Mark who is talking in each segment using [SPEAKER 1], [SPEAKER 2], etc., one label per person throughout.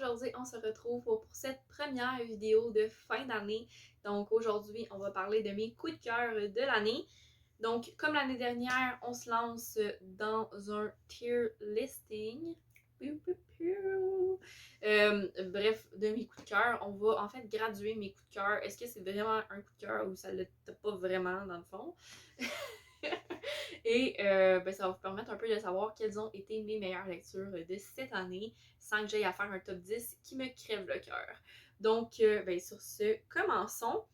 [SPEAKER 1] aujourd'hui on se retrouve pour cette première vidéo de fin d'année. Donc aujourd'hui on va parler de mes coups de cœur de l'année. Donc comme l'année dernière, on se lance dans un tier listing. Bref, de mes coups de cœur, on va en fait graduer mes coups de cœur. Est-ce que c'est vraiment un coup de cœur ou ça l'est pas vraiment dans le fond? Et ça va vous permettre un peu de savoir quelles ont été mes meilleures lectures de cette année sans que j'aille à faire un top 10 qui me crève le cœur. Donc, sur ce, commençons.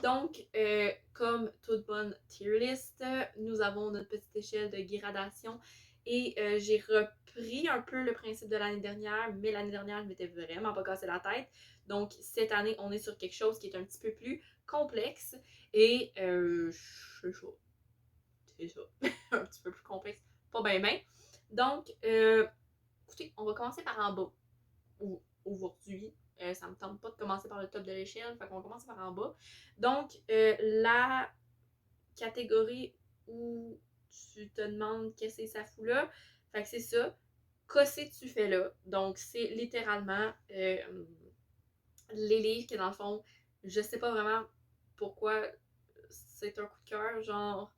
[SPEAKER 1] Donc, comme toute bonne tier list, nous avons notre petite échelle de gradation et j'ai repris un peu le principe de l'année dernière, mais l'année dernière, je m'étais vraiment pas cassé la tête. Donc, cette année, on est sur quelque chose qui est un petit peu plus complexe et c'est ça. C'est ça. Un petit peu plus complexe. Pas bien, bien. Donc, écoutez, on va commencer par en bas. Aujourd'hui, ça me tente pas de commencer par le top de l'échelle, fait qu'on va commencer par en bas. Donc, la catégorie où tu te demandes qu'est-ce que ça fout là, fait que c'est ça. Qu'est-ce que tu fais là? Donc, c'est littéralement les livres que dans le fond, je sais pas vraiment pourquoi c'est un coup de cœur, genre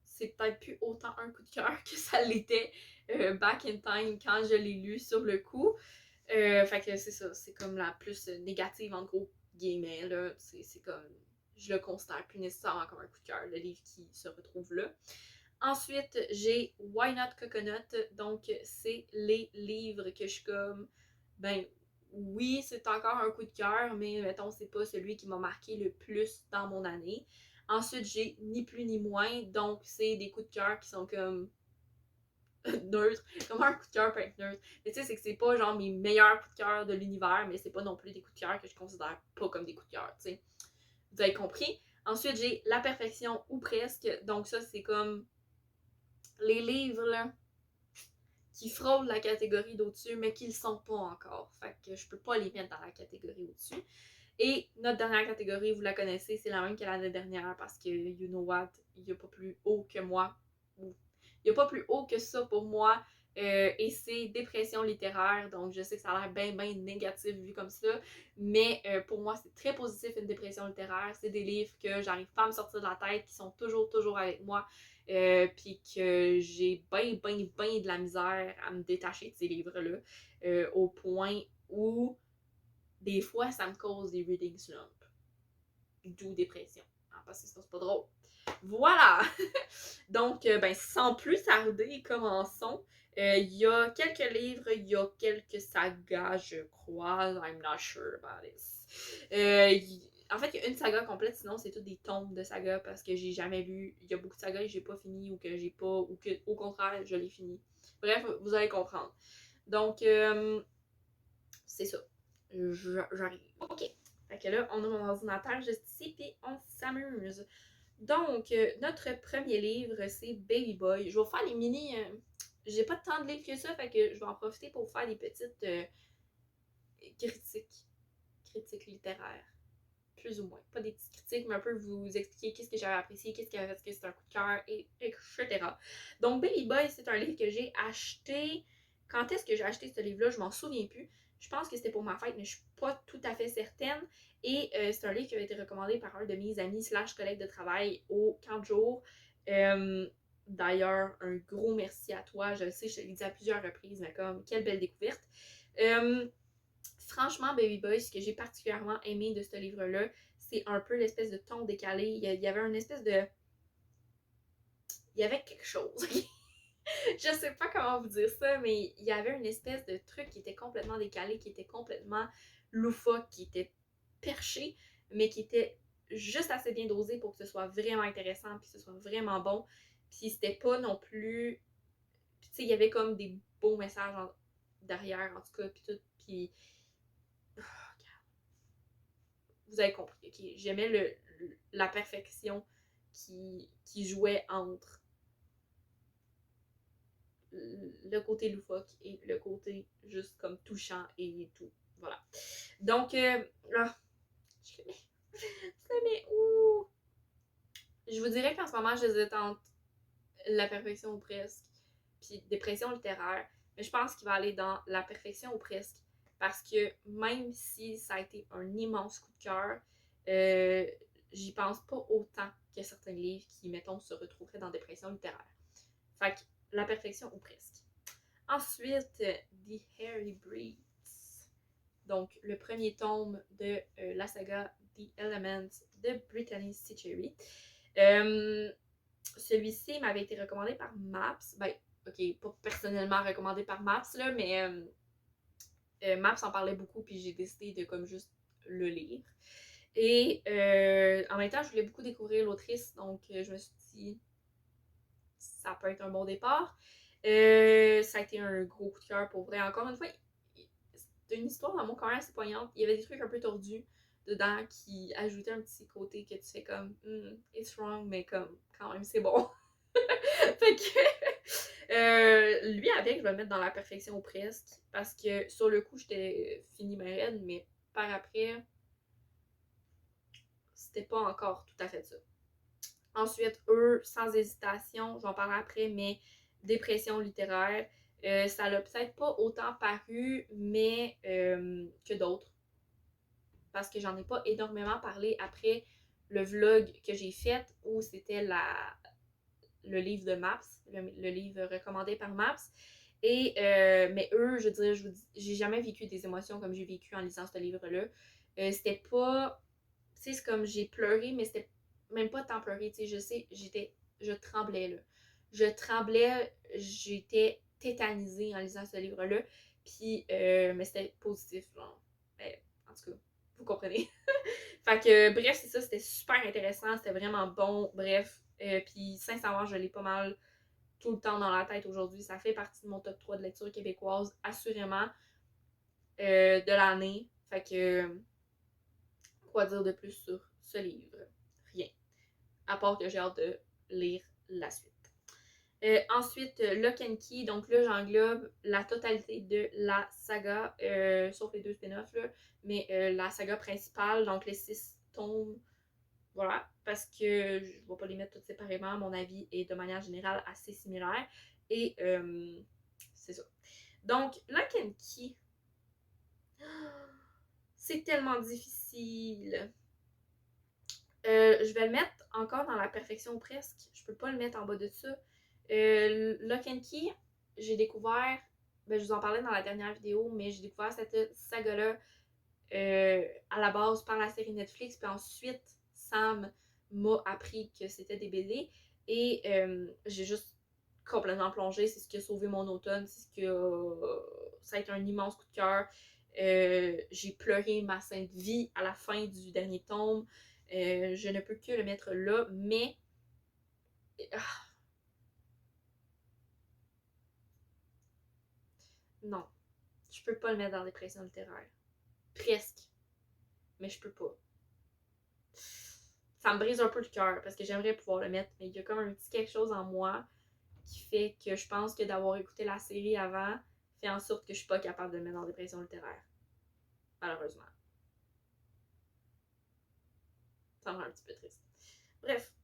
[SPEAKER 1] c'est peut-être plus autant un coup de cœur que ça l'était back in time quand je l'ai lu sur le coup. Fait que c'est ça, c'est comme la plus négative en gros guillemets, là. C'est comme, je le considère plus nécessairement comme un coup de cœur, le livre qui se retrouve là. Ensuite, j'ai Why Not Coconut, donc c'est les livres que je suis comme, ben oui, c'est encore un coup de cœur, mais mettons, c'est pas celui qui m'a marqué le plus dans mon année. Ensuite, j'ai Ni plus ni moins, donc c'est des coups de cœur qui sont comme neutres. Comment un coup de cœur peut être neutre? Mais tu sais, c'est que c'est pas genre mes meilleurs coups de cœur de l'univers, mais c'est pas non plus des coups de cœur que je considère pas comme des coups de cœur, tu sais. Vous avez compris? Ensuite, j'ai La perfection ou presque, donc ça, c'est comme les livres là, qui frôlent la catégorie d'au-dessus, mais qui le sont pas encore. Fait que je peux pas les mettre dans la catégorie au-dessus. Et notre dernière catégorie, vous la connaissez, c'est la même que l'année dernière parce que, you know what, il n'y a pas plus haut que moi. Il n'y a pas plus haut que ça pour moi. Et c'est dépression littéraire, donc je sais que ça a l'air bien, bien négatif vu comme ça, mais pour moi, c'est très positif une dépression littéraire. C'est des livres que j'arrive pas à me sortir de la tête, qui sont toujours, toujours avec moi, puis que j'ai bien, bien, bien de la misère à me détacher de ces livres-là, au point où des fois, ça me cause des reading slumps. D'où dépression. Parce que sinon, c'est pas drôle. Voilà! Donc, sans plus tarder, commençons. Il y a quelques livres, il y a quelques sagas, je crois. I'm not sure about this. En fait, il y a une saga complète, sinon c'est tout des tomes de sagas parce que j'ai jamais lu. Il y a beaucoup de sagas que j'ai pas fini ou que j'ai pas, ou que au contraire, je l'ai fini. Bref, vous allez comprendre. Donc, c'est ça. J'arrive. OK. Fait que là, on a mon ordinateur juste ici, puis on s'amuse. Donc, notre premier livre, c'est Baby Boy. Je vais vous faire les mini. J'ai pas tant de livres que ça, fait que je vais en profiter pour vous faire des petites critiques. Critiques littéraires. Plus ou moins. Pas des petites critiques, mais un peu vous expliquer qu'est-ce que j'avais apprécié, qu'est-ce qui avait fait que c'est un coup de cœur, etc. Donc, Baby Boy, c'est un livre que j'ai acheté. Quand est-ce que j'ai acheté ce livre-là? Je m'en souviens plus. Je pense que c'était pour ma fête, mais je suis pas tout à fait certaine. Et c'est un livre qui avait été recommandé par un de mes amis / collègues de travail au camp de jour. D'ailleurs, un gros merci à toi. Je sais, je te l'ai dit à plusieurs reprises, mais comme, quelle belle découverte. Franchement, Baby Boy, ce que j'ai particulièrement aimé de ce livre-là, c'est un peu l'espèce de ton décalé. Il y avait une espèce de... Il y avait quelque chose. Je sais pas comment vous dire ça, mais il y avait une espèce de truc qui était complètement décalé, qui était complètement loufoque, qui était perché, mais qui était juste assez bien dosé pour que ce soit vraiment intéressant, puis que ce soit vraiment bon. Puis c'était pas non plus... Puis tu sais, il y avait comme des beaux messages derrière, en tout cas, puis tout. Puis vous avez compris, ok? J'aimais la perfection qui jouait entre le côté loufoque et le côté juste comme touchant et tout. Voilà. Donc, je le mets où? Je vous dirais qu'en ce moment, j'hésite entre la perfection ou presque, puis dépression littéraire, mais je pense qu'il va aller dans la perfection ou presque. parce que même si ça a été un immense coup de cœur, j'y pense pas autant que certains livres qui, mettons, se retrouveraient dans dépression littéraire. Fait que La perfection ou presque. Ensuite, The Harry Breeds. Donc, le premier tome de la saga The Elements de Brittany Sechere. Celui-ci m'avait été recommandé par Maps. Ben, ok, pas personnellement recommandé par Maps, là, mais Maps en parlait beaucoup, puis j'ai décidé de comme juste le lire. Et en même temps, je voulais beaucoup découvrir l'autrice, donc je me suis dit, ça peut être un bon départ. Ça a été un gros coup de cœur pour vrai. Encore une fois, c'est une histoire d'amour quand même assez poignante. Il y avait des trucs un peu tordus dedans qui ajoutaient un petit côté que tu fais comme it's wrong, mais comme quand même c'est bon. Fait que lui avec, je vais le mettre dans la perfection ou presque. Parce que sur le coup, j'étais finie ma raide, mais par après, c'était pas encore tout à fait ça. Ensuite, eux, sans hésitation, j'en parlerai après, mais dépression littéraire. Ça l'a peut-être pas autant paru, mais que d'autres. Parce que j'en ai pas énormément parlé après le vlog que j'ai fait où c'était le livre de Maps, le livre recommandé par Maps. Et, mais eux, je veux dire, j'ai jamais vécu des émotions comme j'ai vécu en lisant ce livre-là. C'était pas. Tu sais, c'est comme j'ai pleuré, mais c'était même pas tant pleuré. Tu sais, je sais, je tremblais là. Je tremblais, j'étais tétanisée en lisant ce livre-là. Puis, mais c'était positif, genre. Mais, en tout cas, vous comprenez. Fait que, bref, c'est ça, c'était super intéressant, c'était vraiment bon. Bref, puis sincèrement, je l'ai pas mal tout le temps dans la tête aujourd'hui. Ça fait partie de mon top 3 de lecture québécoise, assurément, de l'année. Fait que, quoi dire de plus sur ce livre? Rien. À part que j'ai hâte de lire la suite. Ensuite, Lock and Key, donc là j'englobe la totalité de la saga, sauf les deux spin-offs, là, mais la saga principale, donc les 6 tomes, voilà, parce que je ne vais pas les mettre toutes séparément, mon avis est de manière générale assez similaire, et c'est ça. Donc, Lock and Key, c'est tellement difficile. Je vais le mettre encore dans la perfection ou presque. Je peux pas le mettre en bas de ça. Lock and Key, j'ai découvert, ben, je vous en parlais dans la dernière vidéo, mais j'ai découvert cette saga-là à la base par la série Netflix, puis ensuite Sam m'a appris que c'était des BD et j'ai juste complètement plongé. C'est ce qui a sauvé mon automne, c'est ce qui a... ça a été un immense coup de cœur. J'ai pleuré ma sainte vie à la fin du dernier tome. Je ne peux que le mettre là, mais non, je peux pas le mettre dans les pressions littéraires. Presque, mais je peux pas. Ça me brise un peu le cœur parce que j'aimerais pouvoir le mettre, mais il y a comme un petit quelque chose en moi qui fait que je pense que d'avoir écouté la série avant fait en sorte que je suis pas capable de le mettre dans des pressions littéraires. Malheureusement. Ça me rend un petit peu triste. Bref.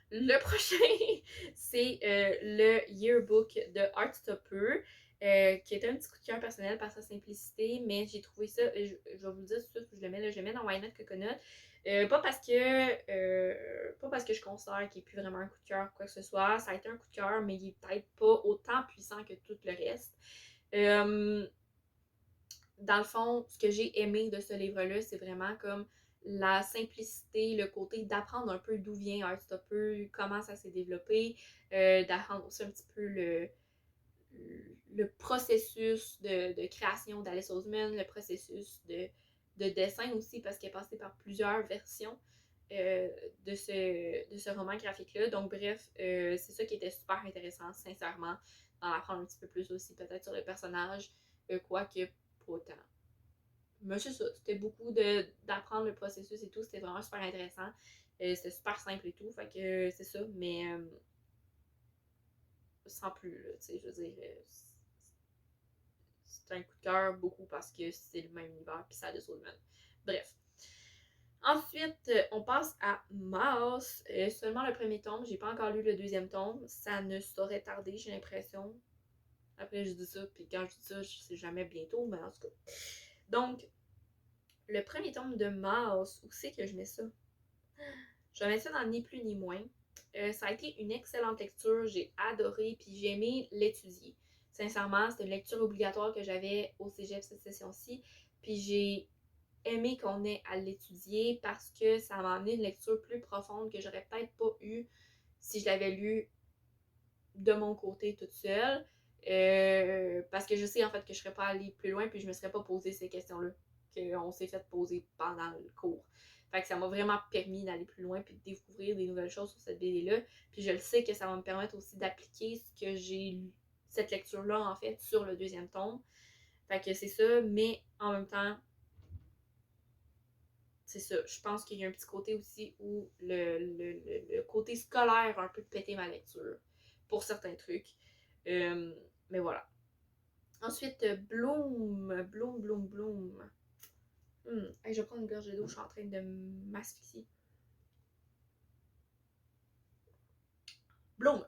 [SPEAKER 1] Le prochain, c'est le Yearbook de Heartstopper, qui est un petit coup de cœur personnel par sa simplicité, mais j'ai trouvé ça, je vais vous le dire tout de suite où je le mets, là, je le mets dans Why Not Coconut. Pas parce que je considère qu'il n'est plus vraiment un coup de cœur ou quoi que ce soit, ça a été un coup de cœur, mais il est peut-être pas autant puissant que tout le reste. Dans le fond, ce que j'ai aimé de ce livre-là, c'est vraiment comme la simplicité, le côté d'apprendre un peu d'où vient Heartstopper, comment ça s'est développé, d'apprendre aussi un petit peu le processus de création d'Alice Oseman, le processus de dessin aussi, parce qu'elle est passée par plusieurs versions de ce roman graphique-là. Donc bref, c'est ça qui était super intéressant, sincèrement, d'en apprendre un petit peu plus aussi, peut-être sur le personnage, quoique pas autant. Mais c'est ça, c'était beaucoup d'apprendre le processus et tout, c'était vraiment super intéressant. C'était super simple et tout, fait que c'est ça, mais sans plus, là, tu sais, je veux dire, c'est un coup de cœur beaucoup parce que c'est le même univers puis ça a des autres mêmes. Bref. Ensuite, on passe à Mouse. Seulement le premier tome, j'ai pas encore lu le deuxième tome. Ça ne saurait tarder, j'ai l'impression. Après, je dis ça, puis quand je dis ça, je sais jamais bientôt, mais en tout cas. Donc, le premier tome de Mars, où c'est que je mets ça? Je mets ça dans Ni plus ni moins. Ça a été une excellente lecture, j'ai adoré, puis j'ai aimé l'étudier. Sincèrement, c'était une lecture obligatoire que j'avais au cégep cette session-ci, puis j'ai aimé qu'on ait à l'étudier parce que ça m'a amené une lecture plus profonde que j'aurais peut-être pas eue si je l'avais lu de mon côté toute seule. Parce que je sais en fait que je serais pas allée plus loin puis je me serais pas posé ces questions-là qu'on s'est fait poser pendant le cours. Fait que ça m'a vraiment permis d'aller plus loin puis de découvrir des nouvelles choses sur cette BD-là. Puis je le sais que ça va me permettre aussi d'appliquer ce que j'ai lu, cette lecture-là en fait, sur le deuxième tome. Fait que c'est ça, mais en même temps, c'est ça. Je pense qu'il y a un petit côté aussi où le côté scolaire a un peu pété ma lecture pour certains trucs. Mais voilà. Ensuite, Bloom. Bloom, Bloom, Bloom. Hey, je vais prendre une gorgée d'eau, je suis en train de m'asphyxier. Bloom.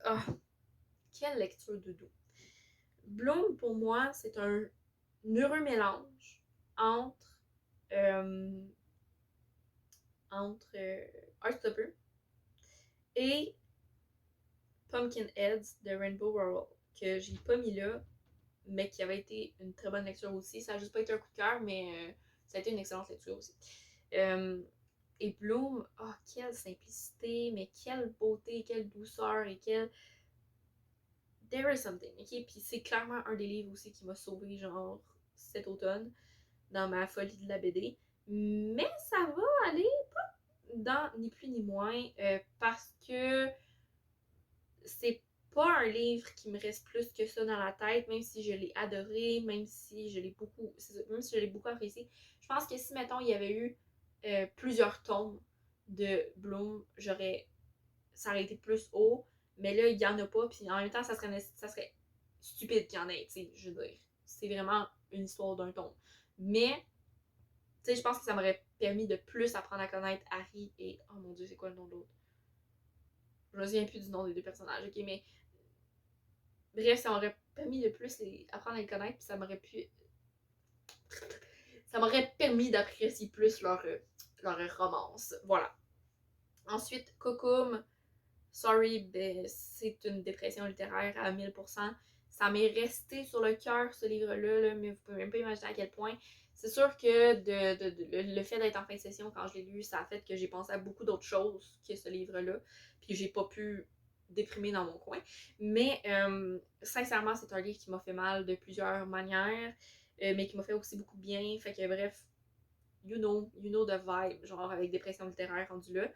[SPEAKER 1] Ah, quelle lecture de doux. Bloom, pour moi, c'est un heureux mélange entre Heartstopper et Pumpkinheads de Rainbow Rowell, que j'ai pas mis là, mais qui avait été une très bonne lecture aussi. Ça a juste pas été un coup de cœur, mais ça a été une excellente lecture aussi. Et Bloom, oh, quelle simplicité, mais quelle beauté, quelle douceur et quelle. There is something, ok? Puis c'est clairement un des livres aussi qui m'a sauvé, genre, cet automne, dans ma folie de la BD. Mais ça va aller pas dans ni plus ni moins, parce que c'est pas un livre qui me reste plus que ça dans la tête, même si je l'ai adoré, même si je l'ai beaucoup apprécié. Je pense que si, mettons, il y avait eu plusieurs tomes de Bloom, ça aurait été plus haut, mais là, il y en a pas, puis en même temps, ça serait stupide qu'il y en ait, tu sais, je veux dire. C'est vraiment une histoire d'un tome. Mais, tu sais, je pense que ça m'aurait permis de plus apprendre à connaître Harry et... Oh mon Dieu, c'est quoi le nom de l'autre? Je me souviens plus du nom des deux personnages, ok, mais bref, ça m'aurait permis de plus apprendre à les connaître, puis ça m'aurait permis d'apprécier plus leur romance. Voilà. Ensuite, Cocoum, sorry, ben, c'est une dépression littéraire à 1000%. Ça m'est resté sur le cœur, ce livre-là, là, mais vous pouvez même pas imaginer à quel point. C'est sûr que le fait d'être en fin de session quand je l'ai lu, ça a fait que j'ai pensé à beaucoup d'autres choses que ce livre-là, puis j'ai pas pu déprimer dans mon coin. Mais sincèrement, c'est un livre qui m'a fait mal de plusieurs manières, mais qui m'a fait aussi beaucoup de bien. Fait que bref, you know the vibe, genre avec dépression littéraire rendu là.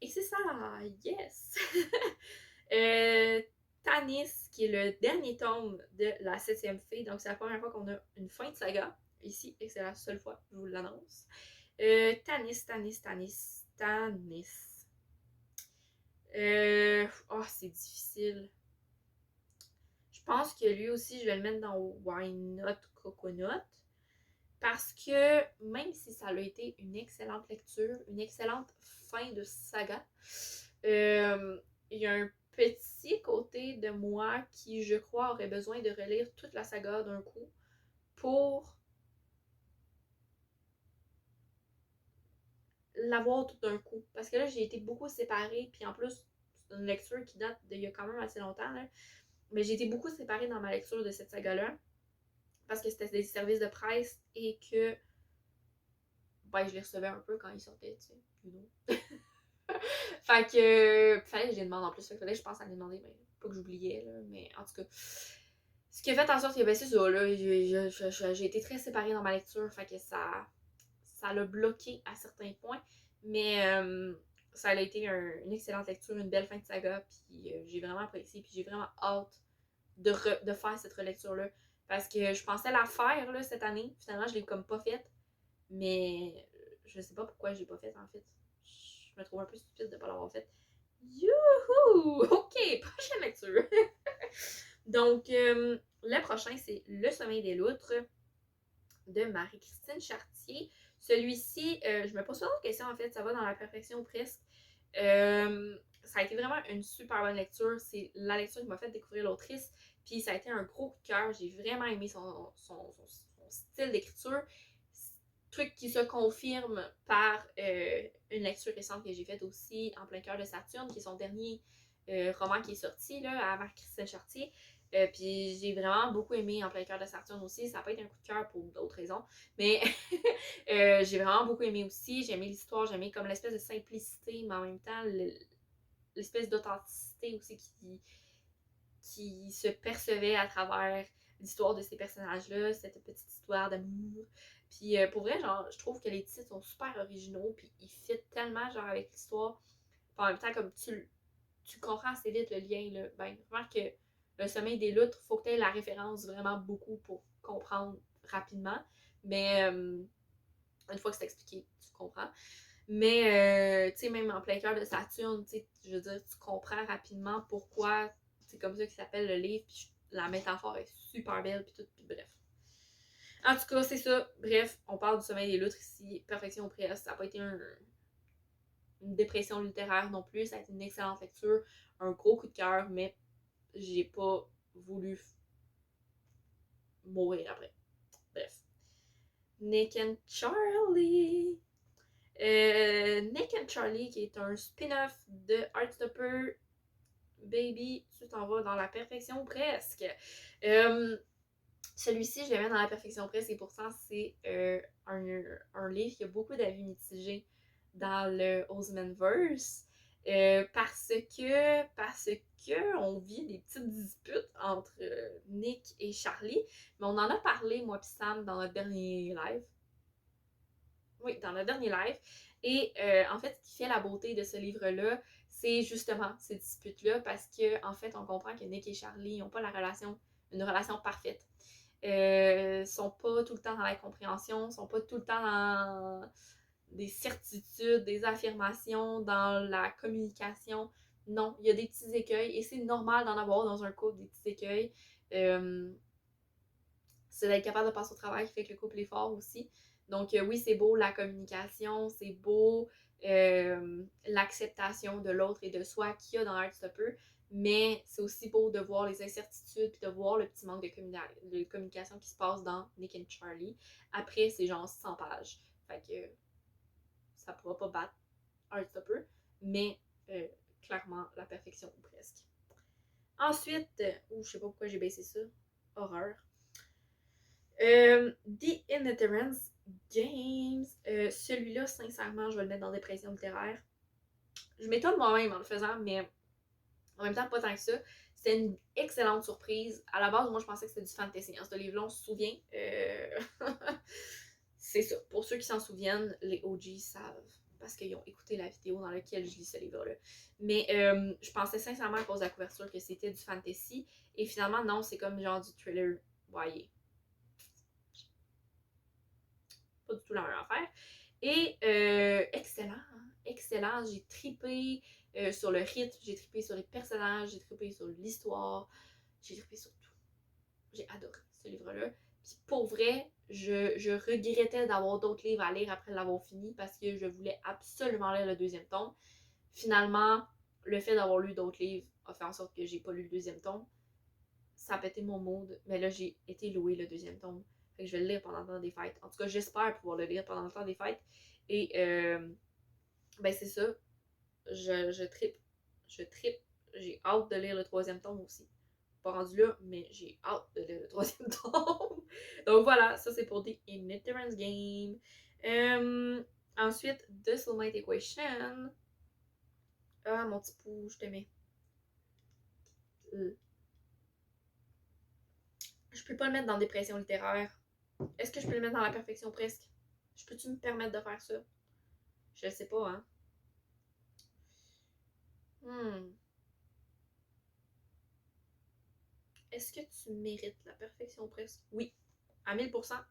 [SPEAKER 1] Et c'est ça, yes! Tanis, qui est le dernier tome de la 7e fée, donc c'est la première fois qu'on a une fin de saga ici, et c'est la seule fois, je vous l'annonce. Tanis. Oh, c'est difficile. Je pense que lui aussi, je vais le mettre dans Why Not Coconut. Parce que même si ça a été une excellente lecture, une excellente fin de saga, il y a un petit côté de moi qui, je crois, aurait besoin de relire toute la saga d'un coup pour l'avoir tout d'un coup. Parce que là, j'ai été beaucoup séparée, puis en plus, c'est une lecture qui date d'il y a quand même assez longtemps, là. Mais j'ai été beaucoup séparée dans ma lecture de cette saga-là, parce que c'était des services de presse et que ben, je les recevais un peu quand ils sortaient, tu sais, you know. Fait que, fallait que je les demande en plus. Fait que fallait que je pense à les demander, mais pas que j'oubliais, là. Mais en tout cas, ce qui a fait en sorte que, ben, c'est ça, là. J'ai été très séparée dans ma lecture. Fait que ça l'a bloqué à certains points. Mais ça a été une excellente lecture, une belle fin de saga. Puis j'ai vraiment apprécié. Puis j'ai vraiment hâte de faire cette relecture-là. Parce que je pensais la faire, là, cette année. Finalement, je l'ai comme pas faite. Mais je sais pas pourquoi je l'ai pas faite, en fait. Je me trouve un peu stupide de ne pas l'avoir faite. Youhou! Ok, prochaine lecture. Donc, le prochain, c'est Le sommeil des loutres de Marie-Christine Chartier. Celui-ci, je me pose pas de questions en fait, ça va dans la perfection presque. ça a été vraiment une super bonne lecture. C'est la lecture qui m'a fait découvrir l'autrice. Puis ça a été un gros coup de cœur. J'ai vraiment aimé son style d'écriture. Truc qui se confirme par une lecture récente que j'ai faite aussi, En plein cœur de Saturne, qui est son dernier roman qui est sorti là, avec Christine Chartier. Puis j'ai vraiment beaucoup aimé En plein cœur de Saturne aussi. Ça n'a pas été un coup de cœur pour d'autres raisons. Mais j'ai vraiment beaucoup aimé aussi. J'ai aimé l'histoire, j'ai aimé comme l'espèce de simplicité, mais en même temps l'espèce d'authenticité aussi qui se percevait à travers l'histoire de ces personnages-là, cette petite histoire d'amour. Puis pour vrai, genre, je trouve que les titres sont super originaux, puis ils fit tellement genre avec l'histoire. Puis en même temps, comme tu comprends assez vite le lien, là. Ben, remarque que le sommeil des loutres, faut que tu aies la référence vraiment beaucoup pour comprendre rapidement. Mais une fois que c'est expliqué, tu comprends. Mais, tu sais, même En plein cœur de Saturne, tu sais, je veux dire, tu comprends rapidement pourquoi c'est comme ça qu'il s'appelle le livre, puis la métaphore est super belle, puis tout, puis bref. En tout cas, c'est ça. Bref, on parle du sommeil des loutres ici. Perfection presque. Ça n'a pas été une dépression littéraire non plus. Ça a été une excellente lecture. Un gros coup de cœur, mais j'ai pas voulu mourir après. Bref. Nick and Charlie. Nick and Charlie, qui est un spin-off de Heartstopper. Baby, tu t'en vas dans la perfection presque. Celui-ci, je le mets dans la perfection presque et pourtant, c'est un livre qui a beaucoup d'avis mitigés dans le Osemanverse. Parce que on vit des petites disputes entre Nick et Charlie. Mais on en a parlé, moi et Sam, dans notre dernier live. Oui, dans notre dernier live. Et en fait, ce qui fait la beauté de ce livre-là, c'est justement ces disputes-là, parce que en fait, on comprend que Nick et Charlie n'ont pas une relation parfaite. Sont pas tout le temps dans la compréhension, sont pas tout le temps dans des certitudes, des affirmations, dans la communication. Non, il y a des petits écueils et c'est normal d'en avoir dans un couple, des petits écueils. C'est d'être capable de passer au travail qui fait que le couple est fort aussi. Donc oui, c'est beau la communication, c'est beau l'acceptation de l'autre et de soi qu'il y a dans Heartstopper, mais c'est aussi beau de voir les incertitudes puis de voir le petit manque de communication qui se passe dans Nick and Charlie. Après, c'est genre 100 pages. Fait que ça pourra pas battre Heartstopper, mais clairement la perfection ou presque. Ensuite, je sais pas pourquoi j'ai baissé ça. Horreur. The Inheritance Games. Celui-là, sincèrement, je vais le mettre dans des pressions littéraires. Je m'étonne moi-même en le faisant, mais en même temps, pas tant que ça. C'était une excellente surprise. À la base, moi, je pensais que c'était du fantasy. Ce livre-là, on se souvient. C'est ça. Pour ceux qui s'en souviennent, les OG savent. Parce qu'ils ont écouté la vidéo dans laquelle je lis ce livre-là. Mais je pensais sincèrement à cause de la couverture que c'était du fantasy. Et finalement, non, c'est comme genre du thriller. Voyez. Pas du tout la même affaire. Et excellent, hein? Excellent. J'ai tripé sur le rythme, j'ai tripé sur les personnages, j'ai tripé sur l'histoire, j'ai tripé sur tout. J'ai adoré ce livre-là. Puis pour vrai, je regrettais d'avoir d'autres livres à lire après l'avoir fini parce que je voulais absolument lire le deuxième tome. Finalement, le fait d'avoir lu d'autres livres a fait en sorte que j'ai pas lu le deuxième tome. Ça a pété mon mood, mais là j'ai été louer le deuxième tome. Fait que je vais le lire pendant le temps des fêtes. En tout cas, j'espère pouvoir le lire pendant le temps des fêtes. Et ben c'est ça. Je trippe. Je trippe. J'ai hâte de lire le troisième tome aussi. Pas rendu là, mais j'ai hâte de lire le troisième tome. Donc voilà, ça c'est pour The Inheritance Game. Ensuite, The Soulmate Equation. Ah, mon petit pou, je t'aimais. Je peux pas le mettre dans dépression littéraire. Est-ce que je peux le mettre dans la perfection presque? Je peux-tu me permettre de faire ça? Je le sais pas, hein. Est-ce que tu mérites la perfection presque? Oui, à 1000%.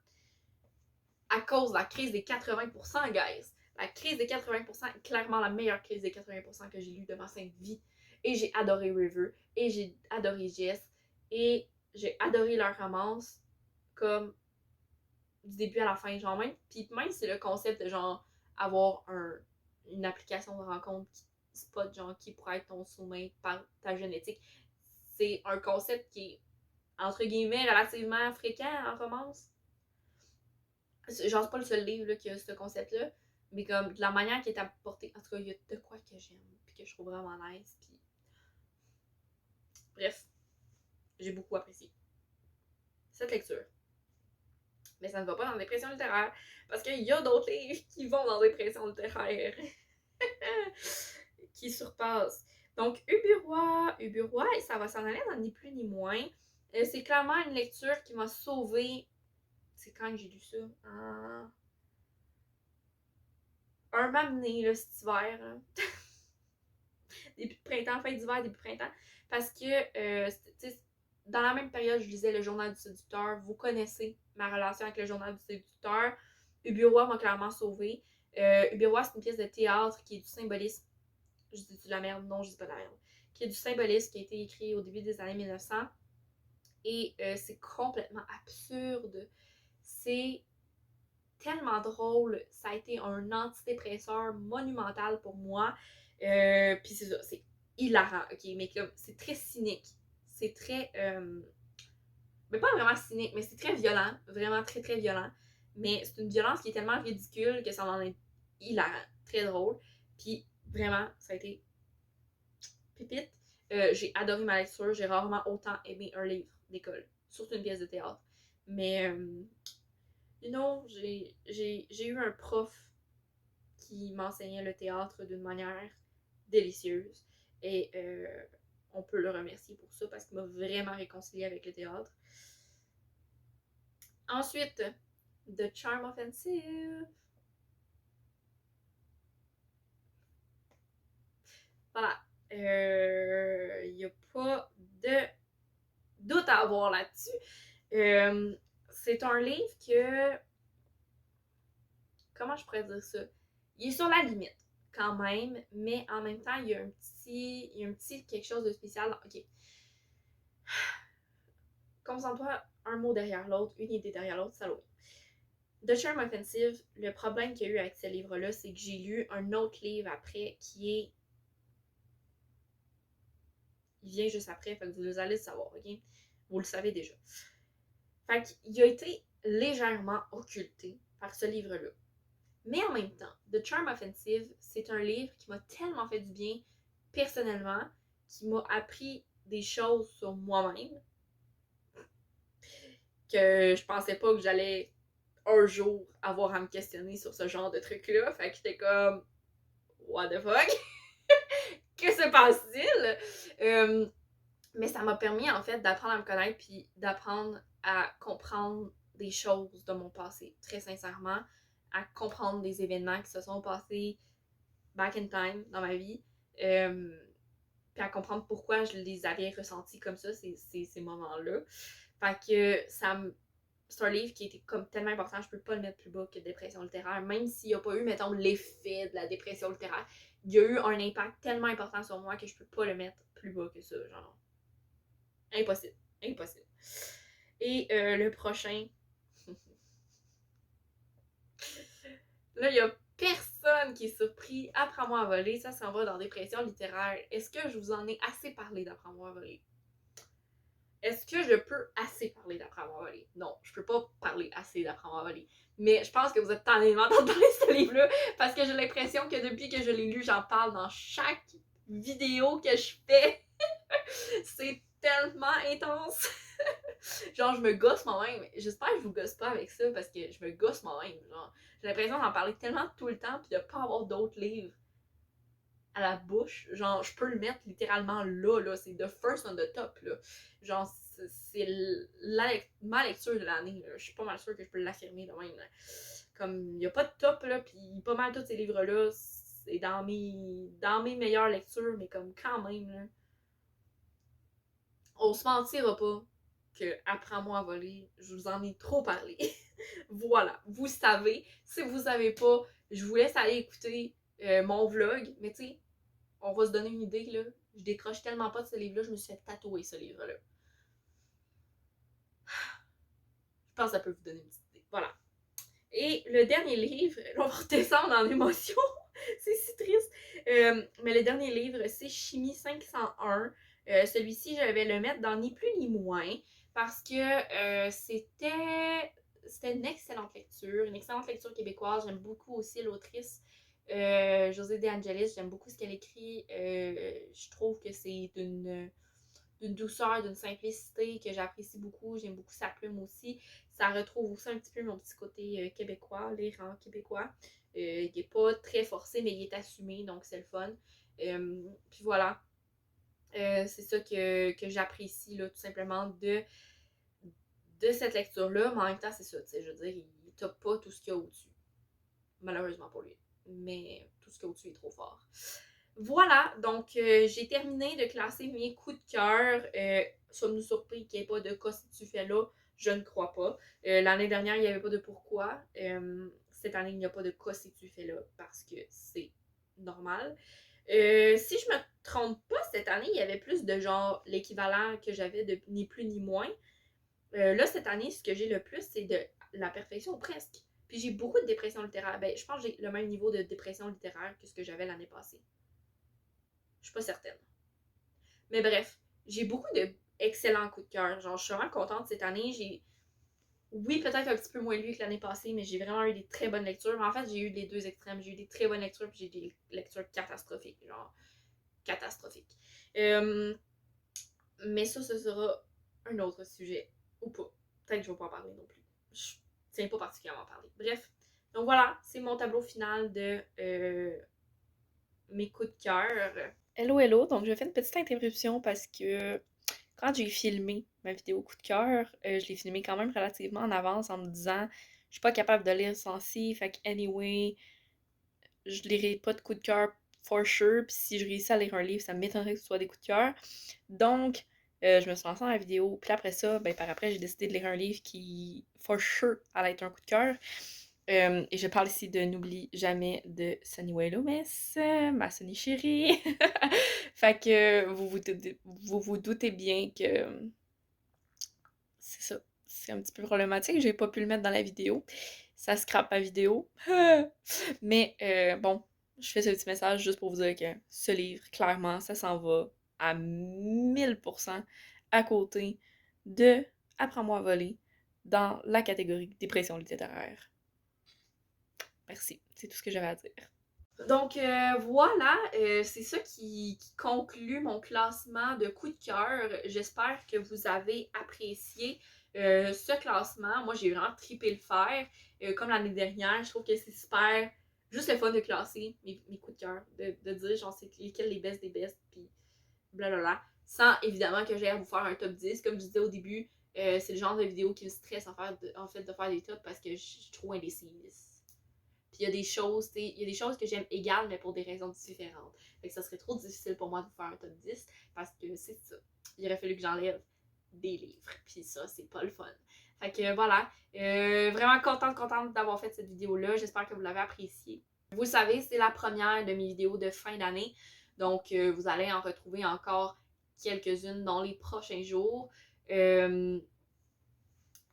[SPEAKER 1] À cause de la crise des 80%, guys. La crise des 80% est clairement la meilleure crise des 80% que j'ai lue de ma sainte vie. Et j'ai adoré River. Et j'ai adoré Jess. Et j'ai adoré leur romance. Comme du début à la fin, genre même. Puis même c'est le concept de genre avoir une application de rencontre spot, genre, qui pourrait être ton soulmate par ta génétique. C'est un concept qui est, entre guillemets, relativement fréquent en romance. Genre, c'est pas le seul livre là, qui a ce concept-là, mais comme de la manière qui est apportée, en tout cas, il y a de quoi que j'aime, puis que je trouve vraiment nice, puis bref, j'ai beaucoup apprécié cette lecture. Mais ça ne va pas dans la dépression littéraire, parce qu'il y a d'autres livres qui vont dans la dépression littéraire, qui surpassent. Donc, Uburoi, ça va s'en aller dans ni plus ni moins. C'est clairement une lecture qui m'a sauvée. C'est quand que j'ai lu ça? Un moment donné, là, cet hiver. Début de printemps, fin d'hiver, début de printemps. Parce que, dans la même période, je lisais Le Journal du séducteur. Vous connaissez ma relation avec Le Journal du séducteur. Uburoi m'a clairement sauvée. Uburoi, c'est une pièce de théâtre qui est du symbolisme. Je dis de la merde? Non, je dis pas de la merde. Qui est du symbolisme, qui a été écrit au début des années 1900. Et c'est complètement absurde. C'est tellement drôle. Ça a été un antidépresseur monumental pour moi. Puis c'est ça, c'est hilarant, ok? Mais comme, c'est très cynique. C'est très... mais pas vraiment cynique, mais c'est très violent. Vraiment très, très violent. Mais c'est une violence qui est tellement ridicule que ça en est hilarant. Très drôle. Puis vraiment, ça a été pépite. J'ai adoré ma lecture. J'ai rarement autant aimé un livre d'école. Surtout une pièce de théâtre. Mais, j'ai eu un prof qui m'enseignait le théâtre d'une manière délicieuse. Et on peut le remercier pour ça parce qu'il m'a vraiment réconcilié avec le théâtre. Ensuite, The Charm Offensive. Voilà. Il n'y a pas de doute à avoir là-dessus. C'est un livre que... Comment je pourrais dire ça? Il est sur la limite, quand même, mais en même temps, il y a un petit quelque chose de spécial. Ok. Concentre-toi un mot derrière l'autre, une idée derrière l'autre, Salomé. The Charm Offensive, le problème qu'il y a eu avec ce livre-là, c'est que j'ai lu un autre livre après qui est... Il vient juste après, fait que vous allez le savoir, ok? Vous le savez déjà. Fait qu'il a été légèrement occulté par ce livre-là. Mais en même temps, The Charm Offensive, c'est un livre qui m'a tellement fait du bien personnellement, qui m'a appris des choses sur moi-même que je pensais pas que j'allais un jour avoir à me questionner sur ce genre de truc-là. Fait que j'étais comme, what the fuck? Que se passe-t-il? Mais ça m'a permis en fait d'apprendre à me connaître puis d'apprendre à comprendre des choses de mon passé, très sincèrement, à comprendre des événements qui se sont passés back in time dans ma vie, puis à comprendre pourquoi je les avais ressentis comme ça, ces moments-là. Fait que c'est un livre qui était comme tellement important, je peux pas le mettre plus bas que Dépression littéraire, même s'il n'y a pas eu, mettons, l'effet de la dépression littéraire. Il y a eu un impact tellement important sur moi que je peux pas le mettre plus bas que ça, genre. Impossible. Impossible. Et le prochain. Là, il y a personne qui est surpris. Apprends-moi à voler, ça s'en va dans Dépression littéraire. Est-ce que je vous en ai assez parlé d'Apprends-moi à voler? Est-ce que je peux assez parler d'Apprends-moi à voler? Non, je peux pas parler assez d'Apprends-moi à voler. Mais je pense que vous êtes tanné de m'entendre parler de ce livre-là parce que j'ai l'impression que depuis que je l'ai lu, j'en parle dans chaque vidéo que je fais. C'est tellement intense. Genre, je me gosse moi-même. J'espère que je vous gosse pas avec ça parce que je me gosse moi-même. Genre, j'ai l'impression d'en parler tellement tout le temps puis de pas avoir d'autres livres à la bouche. Genre, je peux le mettre littéralement là. C'est the first on the top, là. Genre, c'est ma lecture de l'année, là. Je suis pas mal sûre que je peux l'affirmer de même, là. Comme, il y a pas de top, là, puis pas mal tous ces livres-là, c'est dans mes meilleures lectures, mais comme quand même, là. On se mentira pas que Apprends-moi à voler, je vous en ai trop parlé. Voilà, vous savez. Si vous savez pas, je vous laisse aller écouter mon vlog. Mais tu sais, on va se donner une idée, là. Je décroche tellement pas de ce livre-là, je me suis fait tatouer ce livre-là. Je pense que ça peut vous donner une petite idée. Voilà. Et le dernier livre, là, on va redescendre en émotion. C'est si triste. Mais le dernier livre, c'est Chimie 501. Celui-ci, je vais le mettre dans ni plus ni moins parce que c'était une excellente lecture québécoise. J'aime beaucoup aussi l'autrice José De Angelis. J'aime beaucoup ce qu'elle écrit. Je trouve que c'est d'une douceur, d'une simplicité que j'apprécie beaucoup. J'aime beaucoup sa plume aussi. Ça retrouve aussi un petit peu mon petit côté québécois, lire en québécois. Il n'est pas très forcé, mais il est assumé, donc c'est le fun. Puis voilà. C'est ça que j'apprécie, là, tout simplement, de cette lecture-là. Mais en même temps, c'est ça, tu sais, je veux dire, il top pas tout ce qu'il y a au-dessus. Malheureusement pour lui. Mais tout ce qu'il y a au-dessus est trop fort. Voilà, donc j'ai terminé de classer mes coups de cœur. Sommes-nous surpris qu'il n'y ait pas de cas si tu fais là? Je ne crois pas. L'année dernière, il n'y avait pas de pourquoi. Cette année, il n'y a pas de cas si tu fais là parce que c'est normal. Si je me trompe pas, cette année, il y avait plus de genre l'équivalent que j'avais de ni plus ni moins. Là, cette année, ce que j'ai le plus, c'est de la perfection presque. Puis j'ai beaucoup de dépression littéraire. Ben, je pense que j'ai le même niveau de dépression littéraire que ce que j'avais l'année passée. Je suis pas certaine. Mais bref, j'ai beaucoup d'excellents coups de cœur. Genre, je suis vraiment contente cette année. Oui, peut-être un petit peu moins lu que l'année passée, mais j'ai vraiment eu des très bonnes lectures. En fait, j'ai eu les deux extrêmes. J'ai eu des très bonnes lectures, puis j'ai des lectures catastrophiques. Genre, catastrophiques. Mais ça, ce sera un autre sujet. Ou pas. Peut-être que je vais pas en parler non plus. Je tiens pas particulièrement à en parler. Bref. Donc voilà, c'est mon tableau final de mes coups de cœur. Hello, hello. Donc, je fais une petite interruption parce que quand j'ai filmé ma vidéo coup de cœur, je l'ai filmé quand même relativement en avance en me disant je suis pas capable de lire sans ci, fait que anyway, je lirai pas de coup de cœur for sure, puis si je réussis à lire un livre, ça m'étonnerait que ce soit des coups de cœur. Donc, je me suis lancée dans la vidéo, puis après ça, ben par après, j'ai décidé de lire un livre qui, for sure, allait être un coup de cœur. Et je parle ici de N'oublie jamais de Sunny Loomis, ma Sunny chérie. Fait que vous vous doutez bien que c'est ça. C'est un petit peu problématique. J'ai pas pu le mettre dans la vidéo. Ça scrape ma vidéo. Mais bon, je fais ce petit message juste pour vous dire que ce livre, clairement, ça s'en va à 1000% à côté de Apprends-moi à voler dans la catégorie dépression littéraire. Merci, c'est tout ce que j'avais à dire. Donc voilà, c'est ça qui conclut mon classement de coups de cœur. J'espère que vous avez apprécié ce classement. Moi, j'ai vraiment trippé le faire. Comme l'année dernière, je trouve que c'est super, juste le fun de classer mes coups de cœur, de dire genre c'est lesquels les best des best, puis blablabla. Sans évidemment que j'ai à vous faire un top 10. Comme je disais au début, c'est le genre de vidéo qui me stresse en fait de faire des tops parce que je suis trop indécise. Puis il y a des choses, il y a des choses que j'aime égales, mais pour des raisons différentes. Fait que ça serait trop difficile pour moi de vous faire un top 10 parce que c'est ça. Il aurait fallu que j'enlève des livres. Puis ça, c'est pas le fun. Fait que voilà. Vraiment contente d'avoir fait cette vidéo-là. J'espère que vous l'avez appréciée. Vous le savez, c'est la première de mes vidéos de fin d'année. Donc, vous allez en retrouver encore quelques-unes dans les prochains jours.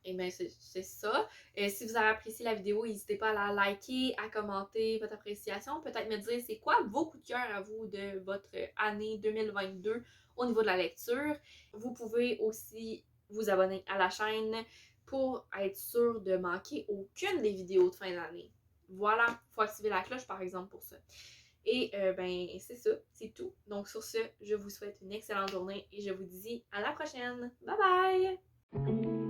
[SPEAKER 1] Et bien, c'est ça. Si vous avez apprécié la vidéo, n'hésitez pas à la liker, à commenter votre appréciation. Peut-être me dire c'est quoi vos coups de cœur à vous de votre année 2022 au niveau de la lecture. Vous pouvez aussi vous abonner à la chaîne pour être sûr de manquer aucune des vidéos de fin d'année. Voilà, il faut activer la cloche par exemple pour ça. Et ben c'est ça, c'est tout. Donc sur ce, je vous souhaite une excellente journée et je vous dis à la prochaine. Bye bye!